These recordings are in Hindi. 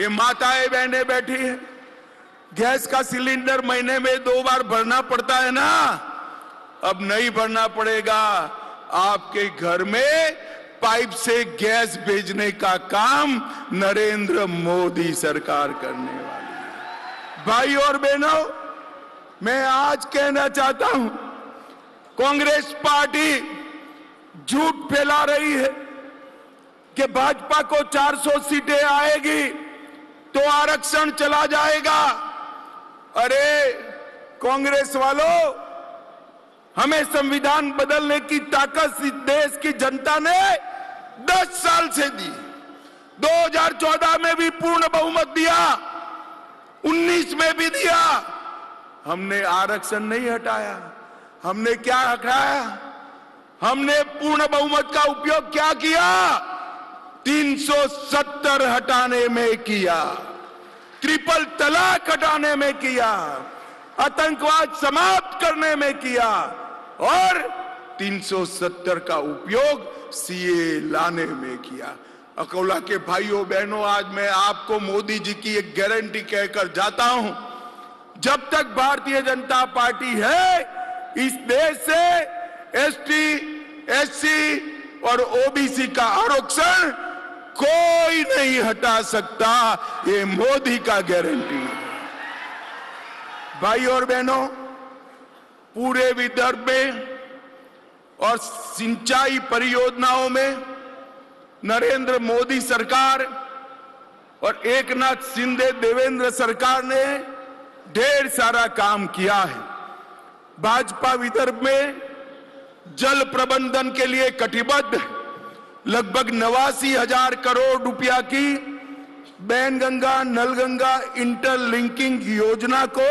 ये माताएं बहनें बैठी है, गैस का सिलेंडर महीने में 2 बार भरना पड़ता है ना, अब नहीं भरना पड़ेगा। आपके घर में पाइप से गैस भेजने का काम नरेंद्र मोदी सरकार करने वाली है। भाई और बहनों, मैं आज कहना चाहता हूं, कांग्रेस पार्टी झूठ फैला रही है कि भाजपा को 400 सीटें आएगी तो आरक्षण चला जाएगा। अरे कांग्रेस वालों, हमें संविधान बदलने की ताकत इस देश की जनता ने 10 साल से दी। 2014 में भी पूर्ण बहुमत दिया, 19 में भी दिया। हमने आरक्षण नहीं हटाया। हमने क्या हटाया? हमने पूर्ण बहुमत का उपयोग क्या किया? 370 हटाने में किया, ट्रिपल तलाक हटाने में किया, आतंकवाद समाप्त करने में किया और 370 का उपयोग सीए लाने में किया। अकोला के भाइयों बहनों, आज मैं आपको मोदी जी की एक गारंटी कहकर जाता हूं, जब तक भारतीय जनता पार्टी है, इस देश से एसटी, एससी और ओबीसी का आरक्षण कोई नहीं हटा सकता। ये मोदी का गारंटी है। भाई और बहनों, पूरे विदर्भ में और सिंचाई परियोजनाओं में नरेंद्र मोदी सरकार और एकनाथ शिंदे देवेंद्र सरकार ने ढेर सारा काम किया है। भाजपा विदर्भ में जल प्रबंधन के लिए कटिबद्ध है। लगभग 89,000 करोड़ रुपया की बैनगंगा नलगंगा इंटरलिंकिंग योजना को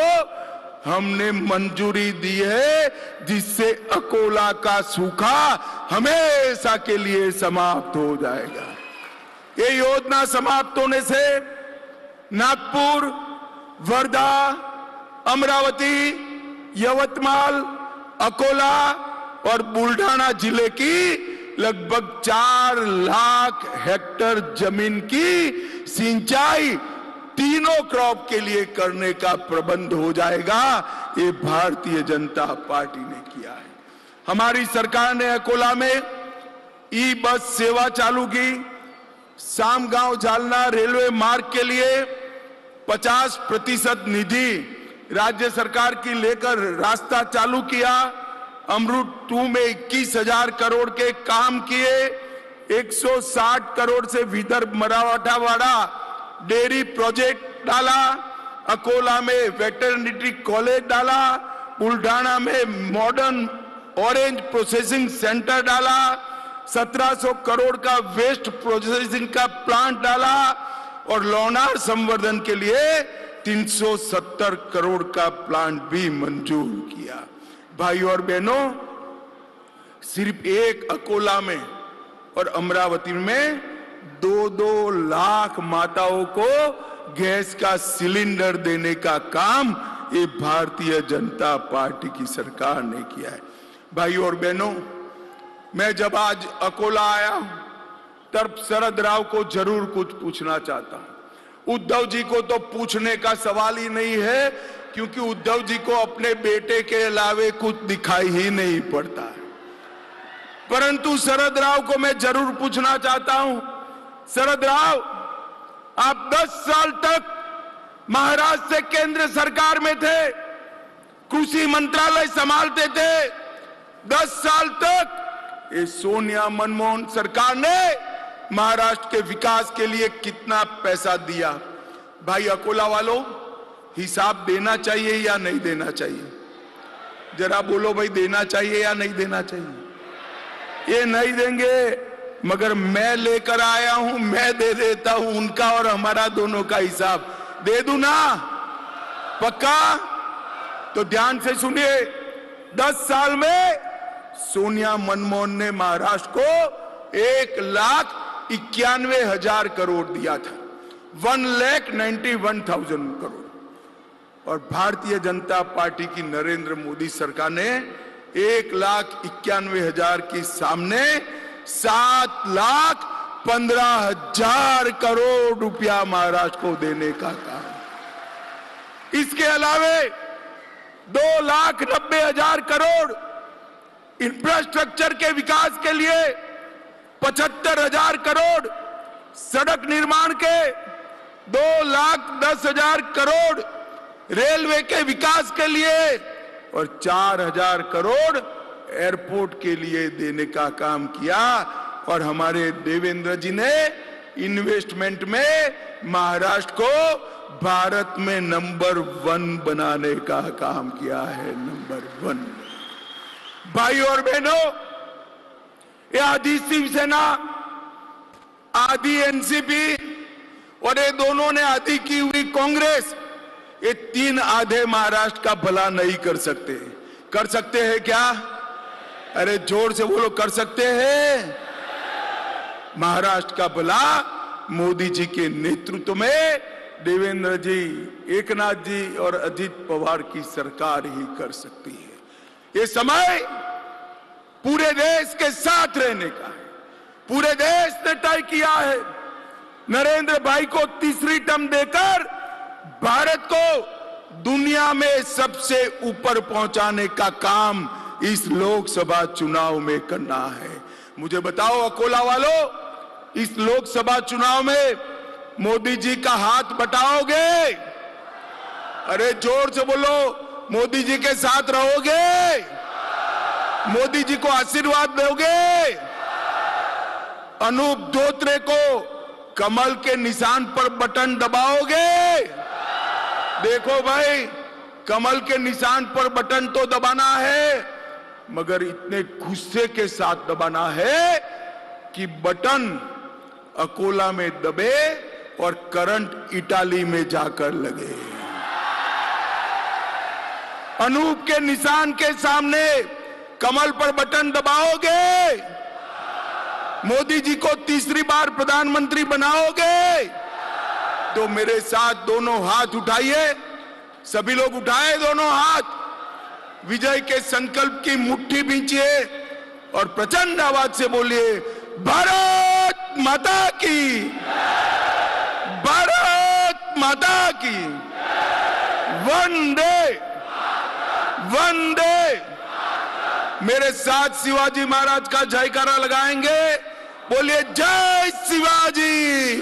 हमने मंजूरी दी है, जिससे अकोला का सूखा हमेशा के लिए समाप्त हो जाएगा। ये योजना समाप्त होने से नागपुर, वर्धा, अमरावती, यवतमाल, अकोला और बुल्ढाना जिले की लगभग 4 लाख हेक्टेयर जमीन की सिंचाई तीनों क्रॉप के लिए करने का प्रबंध हो जाएगा। ये भारतीय जनता पार्टी ने किया है। हमारी सरकार ने अकोला में ई बस सेवा चालू की। सामगांव जालना रेलवे मार्ग के लिए 50% निधि राज्य सरकार की लेकर रास्ता चालू किया। अमृत 2 में 21,000 करोड़ के काम किए। 160 करोड़ से विदर्भ मराठवाड़ा डेयरी प्रोजेक्ट डाला। अकोला में वेटरनरी कॉलेज डाला। बुल्ढाना में मॉडर्न ऑरेंज प्रोसेसिंग सेंटर डाला। 1700 करोड़ का वेस्ट प्रोसेसिंग का प्लांट डाला और लोनार संवर्धन के लिए 370 करोड़ का प्लांट भी मंजूर किया। भाइयों और बहनों, सिर्फ एक अकोला में और अमरावती में 2-2 लाख माताओं को गैस का सिलेंडर देने का काम ये भारतीय जनता पार्टी की सरकार ने किया है। भाइयों और बहनों, मैं जब आज अकोला आया तब शरद राव को जरूर कुछ पूछना चाहता हूं। उद्धव जी को तो पूछने का सवाल ही नहीं है, क्योंकि उद्धव जी को अपने बेटे के अलावे कुछ दिखाई ही नहीं पड़ता है। परंतु शरद राव को मैं जरूर पूछना चाहता हूं, शरद राव, आप 10 साल तक महाराष्ट्र से केंद्र सरकार में थे, कृषि मंत्रालय संभालते थे। 10 साल तक ये सोनिया मनमोहन सरकार ने महाराष्ट्र के विकास के लिए कितना पैसा दिया? भाई अकोला वालों, हिसाब देना चाहिए या नहीं देना चाहिए? जरा बोलो भाई, देना चाहिए या नहीं देना चाहिए? ये नहीं देंगे, मगर मैं लेकर आया हूं, मैं दे देता हूं। उनका और हमारा दोनों का हिसाब दे दूं ना? पक्का? तो ध्यान से सुनिए, 10 साल में सोनिया मनमोहन ने महाराष्ट्र को 1,91,000 करोड़ दिया था, 1,91,000 करोड़। और भारतीय जनता पार्टी की नरेंद्र मोदी सरकार ने 1,91,000 के सामने 15,000 करोड़ रुपया महाराष्ट्र को देने का काम। इसके अलावे 2,90,000 करोड़ इंफ्रास्ट्रक्चर के विकास के लिए, 75,000 करोड़ सड़क निर्माण के, 2,10,000 करोड़ रेलवे के विकास के लिए और 4,000 करोड़ एयरपोर्ट के लिए देने का काम किया। और हमारे देवेंद्र जी ने इन्वेस्टमेंट में महाराष्ट्र को भारत में नंबर 1 बनाने का काम किया है, नंबर 1। भाई और बहनों, ये आधी शिवसेना, आधी एनसीपी और ये दोनों ने आधी की हुई कांग्रेस, ये 3 आधे महाराष्ट्र का भला नहीं कर सकते। कर सकते हैं क्या? अरे जोर से बोलो, कर सकते हैं? महाराष्ट्र का भला मोदी जी के नेतृत्व में देवेंद्र जी, एकनाथ जी और अजित पवार की सरकार ही कर सकती है। ये समय पूरे देश के साथ रहने का है। पूरे देश ने तय किया है नरेंद्र भाई को तीसरी टर्म देकर भारत को दुनिया में सबसे ऊपर पहुंचाने का काम इस लोकसभा चुनाव में करना है। मुझे बताओ अकोला वालों, इस लोकसभा चुनाव में मोदी जी का हाथ बटाओगे? अरे जोर से बोलो, मोदी जी के साथ रहोगे? मोदी जी को आशीर्वाद दोगे? अनूप धोत्रे को कमल के निशान पर बटन दबाओगे? देखो भाई, कमल के निशान पर बटन तो दबाना है, मगर इतने गुस्से के साथ दबाना है कि बटन अकोला में दबे और करंट इटाली में जाकर लगे। अनूप के निशान के सामने कमल पर बटन दबाओगे? मोदी जी को तीसरी बार प्रधानमंत्री बनाओगे? तो मेरे साथ दोनों हाथ उठाइए, सभी लोग उठाए दोनों हाथ, विजय के संकल्प की मुट्ठी भींचिए और प्रचंड आवाज से बोलिए, भारत माता की, भारत माता की, वंदे वंदे। मेरे साथ शिवाजी महाराज का जयकारा लगाएंगे, बोलिए जय शिवाजी,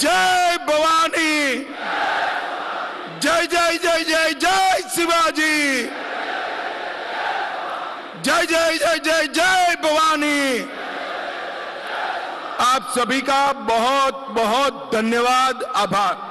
जय भवानी, जय जय जय जय जय शिवाजी, जय जय जय जय जय भवानी। आप सभी का बहुत बहुत धन्यवाद, आभार।